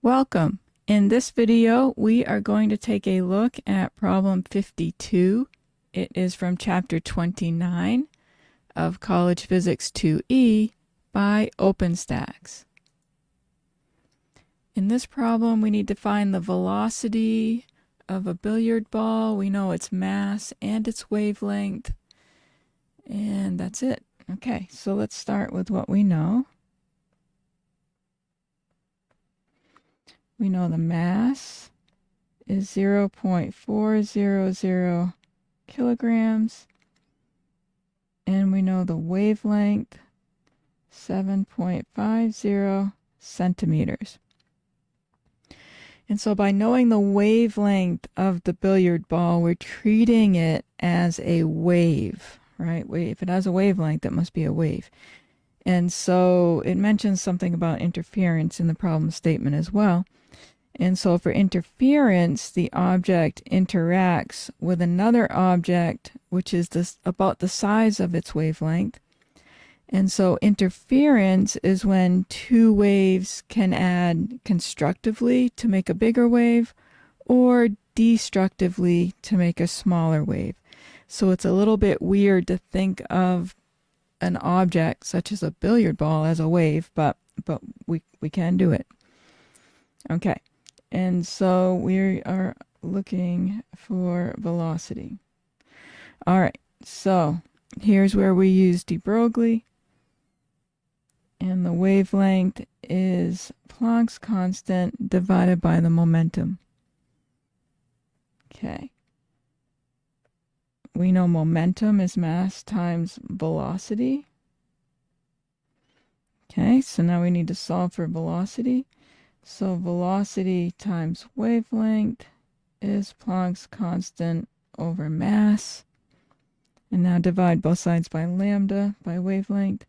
Welcome. In this video, we are going to take a look at problem 52. It is from chapter 29 of College Physics 2E by OpenStax. In this problem, we need to find the velocity of a billiard ball. We know its mass and its wavelength, and that's it. Okay, so let's start with what we know. We know the mass is 0.400 kilograms, and we know the wavelength, 7.50 centimeters. And so by knowing the wavelength of the billiard ball, we're treating it as a wave, right? If it has a wavelength, it must be a wave. And so it mentions something about interference in the problem statement as well. And so for interference, the object interacts with another object, which is about the size of its wavelength. And so interference is when two waves can add constructively to make a bigger wave or destructively to make a smaller wave. So it's a little bit weird to think of an object such as a billiard ball as a wave, but we can do it. Okay. And so we are looking for velocity. All right, so here's where we use de Broglie. And the wavelength is Planck's constant divided by the momentum. Okay. We know momentum is mass times velocity. Okay, so now we need to solve for velocity. So velocity times wavelength is Planck's constant over mass. And now divide both sides by lambda by wavelength.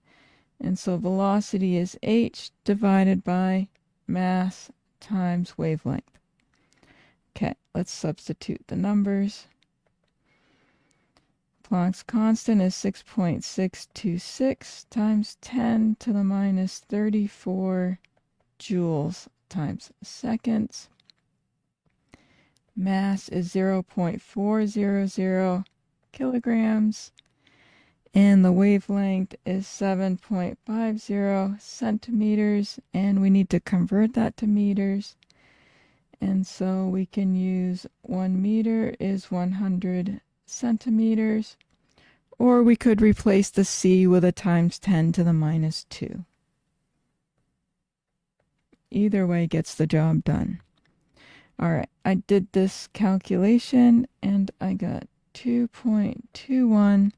And so velocity is h divided by mass times wavelength. Okay, let's substitute the numbers. Planck's constant is 6.626 times 10 to the minus 34 joules times seconds. Mass is 0.400 kilograms. And the wavelength is 7.50 centimeters. And we need to convert that to meters. And so we can use 1 meter is 100 centimeters. Or we could replace the c with a times 10 to the minus 2. Either way gets the job done. All right, I did this calculation and I got 2.21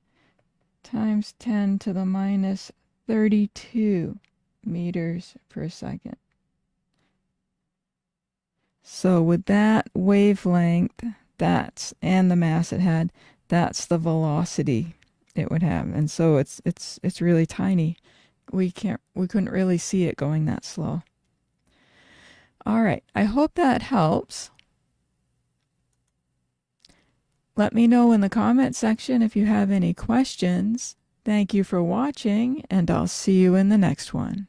times 10 to the minus 32 meters per second. So with that wavelength, and the mass it had, that's the velocity it would have. And so it's really tiny. We couldn't really see it going that slow. All right, I hope that helps. Let me know in the comment section if you have any questions. Thank you for watching, and I'll see you in the next one.